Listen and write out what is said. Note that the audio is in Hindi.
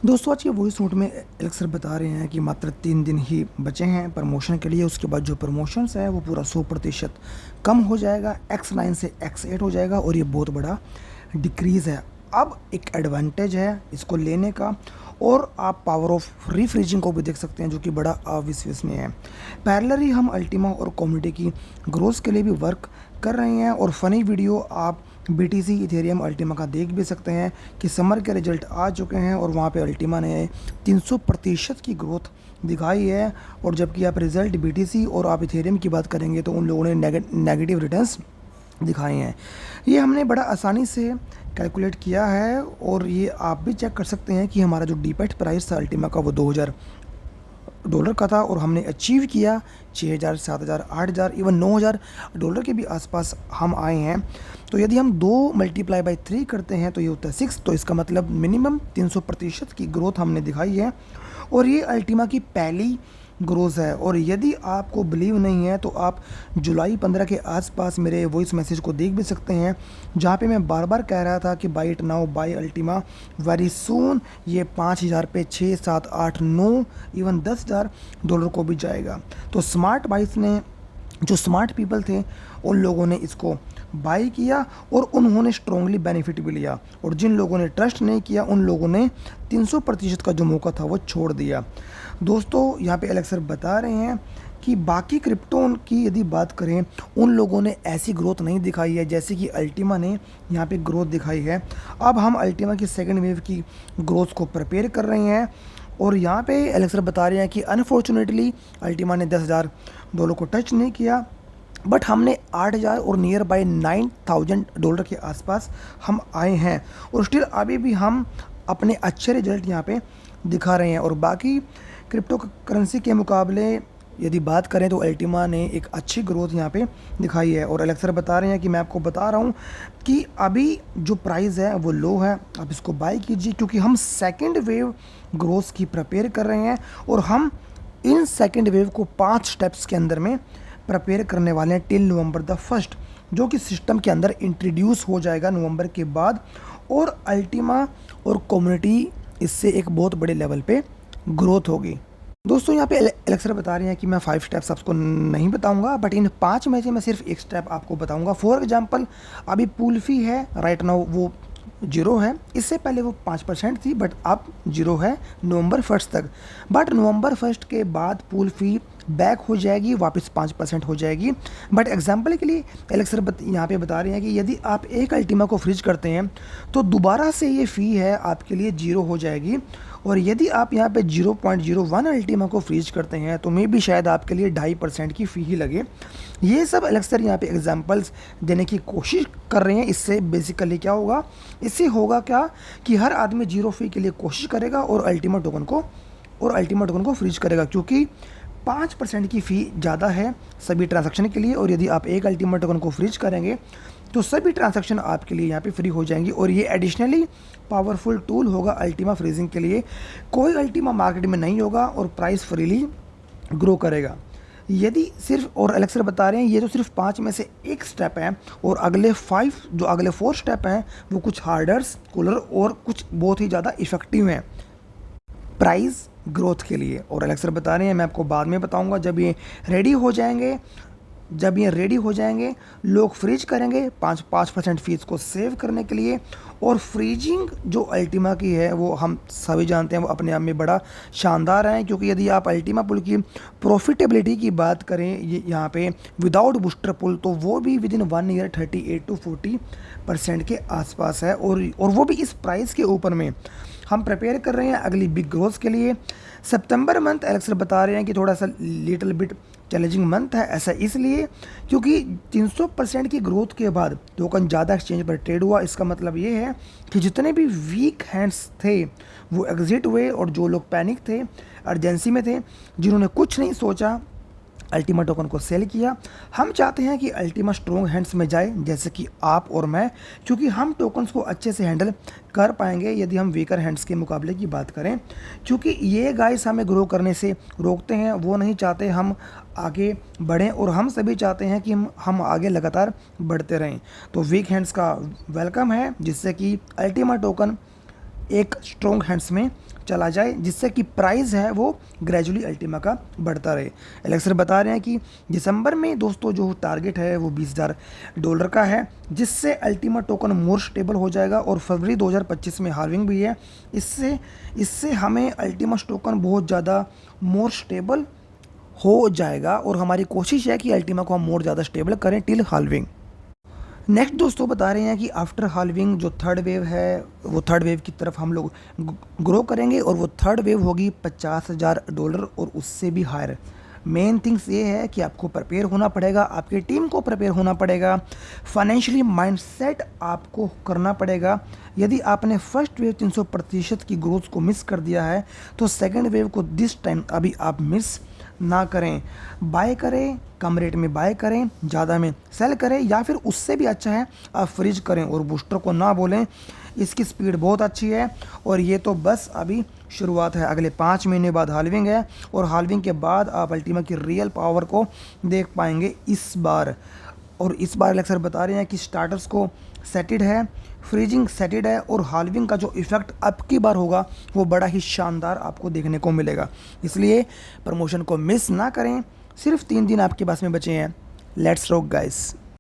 दोस्तों आज के वॉइस नोट में एलेक्स सर बता रहे हैं कि मात्र 3 दिन ही बचे हैं प्रमोशन के लिए। उसके बाद जो प्रमोशंस है वो पूरा 100% कम हो जाएगा, X9 से X8 हो जाएगा और ये बहुत बड़ा डिक्रीज़ है। अब एक एडवांटेज है इसको लेने का। और आप पावर ऑफ रीफ्रीजिंग को भी देख सकते हैं जो कि बड़ा अविश्वसनीय है। पैरेलली हम अल्टीमा और कम्युनिटी की ग्रोथ के लिए भी वर्क कर रहे हैं और फ़नी वीडियो आप BTC इथेरियम अल्टीमा का देख भी सकते हैं कि समर के रिजल्ट आ चुके हैं और वहाँ पे अल्टीमा ने 300% की ग्रोथ दिखाई है। और जबकि आप रिजल्ट BTC और आप इथेरियम की बात करेंगे तो उन लोगों ने नेगेटिव रिटर्न्स दिखाए हैं। ये हमने बड़ा आसानी से कैलकुलेट किया है और ये आप भी चेक कर सकते हैं कि हमारा जो डीपेट प्राइस था अल्टीमा का वो $2000 का था और हमने अचीव किया 6000, 7000, 8000, इवन $9000 के भी आसपास हम आए हैं। तो यदि हम 2 मल्टीप्लाई बाई 3 करते हैं तो ये होता है 6। तो इसका मतलब मिनिमम 300% की ग्रोथ हमने दिखाई है और ये अल्टीमा की पहली ग्रोथ है। और यदि आपको बिलीव नहीं है तो आप जुलाई 15 के आसपास मेरे वॉइस मैसेज को देख भी सकते हैं जहाँ पे मैं बार बार कह रहा था कि by it now, by Ultima very soon. ये 5000 पे 6, 7, 8, 9, इवन $10,000 को भी जाएगा। तो स्मार्ट बाइस ने, जो स्मार्ट पीपल थे उन लोगों ने इसको बाई किया और उन्होंने स्ट्रांगली बेनिफिट भी लिया। और जिन लोगों ने ट्रस्ट नहीं किया उन लोगों ने 300% का जो मौका था वो छोड़ दिया। दोस्तों यहाँ पे एलेक्स सर बता रहे हैं कि बाकी क्रिप्टो की यदि बात करें उन लोगों ने ऐसी ग्रोथ नहीं दिखाई है जैसे कि अल्टीमा ने यहाँ पे ग्रोथ दिखाई है। अब हम अल्टीमा की सेकेंड वेव की ग्रोथ को प्रिपेयर कर रहे हैं और यहाँ पे एलेक्स सर बता रहे हैं कि अनफॉर्चुनेटली अल्टीमा ने $10,000 को टच नहीं किया, बट हमने 8000 और नियर बाय $9000 के आसपास हम आए हैं और स्टिल अभी भी हम अपने अच्छे रिजल्ट यहाँ पे दिखा रहे हैं। और बाकी क्रिप्टो करेंसी के मुकाबले यदि बात करें तो अल्टीमा ने एक अच्छी ग्रोथ यहाँ पे दिखाई है। और एलेक्स सर बता रहे हैं कि मैं आपको बता रहा हूँ कि अभी जो प्राइस है वो लो है, आप इसको बाय कीजिए क्योंकि हम सेकेंड वेव ग्रोथ की प्रिपेयर कर रहे हैं और हम इन सेकेंड वेव को 5 स्टेप्स के अंदर में प्रिपेयर करने वाले हैं टिल नवंबर द 1st, जो कि सिस्टम के अंदर इंट्रोड्यूस हो जाएगा नवंबर के बाद। और अल्टीमा और कम्युनिटी इससे एक बहुत बड़े लेवल पे ग्रोथ होगी। दोस्तों यहाँ पे एलेक्स सर बता रहे हैं कि मैं 5 स्टेप्स आपको नहीं बताऊंगा, बट इन 5 में से मैं सिर्फ एक स्टेप आपको बताऊंगा। फॉर एग्जांपल अभी पूल फी है राइट नाउ वो 0 है, इससे पहले वो 5% थी बट अब 0 है नवंबर 1st तक। बट नवंबर 1st के बाद पूल फी बैक हो जाएगी, वापस 5% हो जाएगी। बट एग्जाम्पल के लिए एलेक्स सर यहाँ पे बता रहे हैं कि यदि आप एक अल्टीमा को फ्रीज करते हैं तो दोबारा से ये फ़ी है आपके लिए 0 हो जाएगी। और यदि आप यहाँ पे 0.01 अल्टीमा को फ्रीज करते हैं तो मे भी शायद आपके लिए 2.5% की फ़ी ही लगे। ये सब एलेक्स सर यहाँ पे एग्जांपल्स देने की कोशिश कर रहे हैं। इससे बेसिकली क्या होगा, इससे होगा क्या कि हर आदमी 0 फ़ी के लिए कोशिश करेगा और अल्टीमा टोकन को फ्रीज करेगा क्योंकि 5% की फ़ी ज़्यादा है सभी ट्रांजैक्शन के लिए। और यदि आप एक अल्टीमा टोकन को फ्रीज करेंगे तो सभी ट्रांजैक्शन आपके लिए यहाँ पे फ्री हो जाएंगी और ये एडिशनली पावरफुल टूल होगा अल्टीमा फ्रीजिंग के लिए। कोई अल्टीमा मार्केट में नहीं होगा और प्राइस फ्रीली ग्रो करेगा। यदि सिर्फ, और एलेक्स सर बता रहे हैं ये तो सिर्फ 5 में से एक स्टेप है और अगले 4 स्टेप हैं वो कुछ हार्डर्स, कूलर और कुछ बहुत ही ज़्यादा इफेक्टिव हैं प्राइस ग्रोथ के लिए। और एलेक्स सर बता रहे हैं मैं आपको बाद में बताऊंगा जब ये रेडी हो जाएंगे लोग फ्रीज करेंगे 5% फीस को सेव करने के लिए। और फ्रीजिंग जो अल्टीमा की है वो हम सभी जानते हैं वो अपने आप में बड़ा शानदार है क्योंकि यदि आप अल्टीमा पुल की प्रॉफिटेबिलिटी की बात करें ये यहाँ पे विदाउट बूस्टर पुल तो वो भी विद इन 1 ईयर 38 to 40% के आसपास है और वो भी इस प्राइस के ऊपर में। हम प्रिपेयर कर रहे हैं अगली बिग ग्रोथ के लिए। सितंबर मंथ एलेक्स सर बता रहे हैं कि थोड़ा सा लिटिल बिट चैलेंजिंग मंथ है, ऐसा इसलिए क्योंकि 300% की ग्रोथ के बाद टोकन ज़्यादा एक्सचेंज पर ट्रेड हुआ। इसका मतलब ये है कि जितने भी वीक हैंड्स थे वो एग्जिट हुए और जो लोग पैनिक थे, अर्जेंसी में थे, जिन्होंने कुछ नहीं सोचा अल्टीमा टोकन को सेल किया। हम चाहते हैं कि अल्टीमा स्ट्रॉन्ग हैंड्स में जाए जैसे कि आप और मैं, क्योंकि हम टोकन्स को अच्छे से हैंडल कर पाएंगे यदि हम वीकर हैंड्स के मुकाबले की बात करें। क्योंकि ये गाइस हमें ग्रो करने से रोकते हैं, वो नहीं चाहते हम आगे बढ़ें और हम सभी चाहते हैं कि हम आगे लगातार बढ़ते रहें। तो वीक हैंड्स का वेलकम है जिससे कि अल्टीमा टोकन एक स्ट्रॉन्ग हैंड्स में चला जाए, जिससे कि प्राइस है वो ग्रेजुअली अल्टीमा का बढ़ता रहे। एलेक्सर बता रहे हैं कि दिसंबर में दोस्तों जो टारगेट है वो $20,000 का है, जिससे अल्टीमा टोकन मोर स्टेबल हो जाएगा। और फरवरी 2025 में हार्विंग भी है, इससे इससे हमें अल्टीमा टोकन बहुत ज़्यादा मोर स्टेबल हो जाएगा। और हमारी कोशिश है कि अल्टीमा को हम मोर ज़्यादा स्टेबल करें टिल हाल्विंग। नेक्स्ट दोस्तों बता रहे हैं कि आफ्टर हाल्विंग जो थर्ड वेव है वो थर्ड वेव की तरफ हम लोग ग्रो करेंगे, और वो थर्ड वेव होगी $50,000 और उससे भी हायर। मेन थिंग्स ये है कि आपको प्रिपेयर होना पड़ेगा, आपकी टीम को प्रिपेयर होना पड़ेगा, फाइनेंशियली माइंडसेट आपको करना पड़ेगा। यदि आपने फर्स्ट वेव 300% की ग्रोथ को मिस कर दिया है तो सेकंड वेव को दिस टाइम अभी आप मिस ना करें। बाय करें, कम रेट में बाय करें, ज़्यादा में सेल करें, या फिर उससे भी अच्छा है आप फ्रीज करें और बूस्टर को ना बोलें। इसकी स्पीड बहुत अच्छी है और ये तो बस अभी शुरुआत है। अगले 5 महीने बाद हाल्विंग है और हाल्विंग के बाद आप अल्टीमा की रियल पावर को देख पाएंगे इस बार। और इस बार एलेक्सर बता रहे हैं कि स्टार्टर्स को सेटेड है, फ्रीजिंग सेटेड है, और हाल्विंग का जो इफ़ेक्ट अब की बार होगा वो बड़ा ही शानदार आपको देखने को मिलेगा। इसलिए प्रमोशन को मिस ना करें। सिर्फ 3 दिन आपके पास में बचे हैं। Let's rock guys.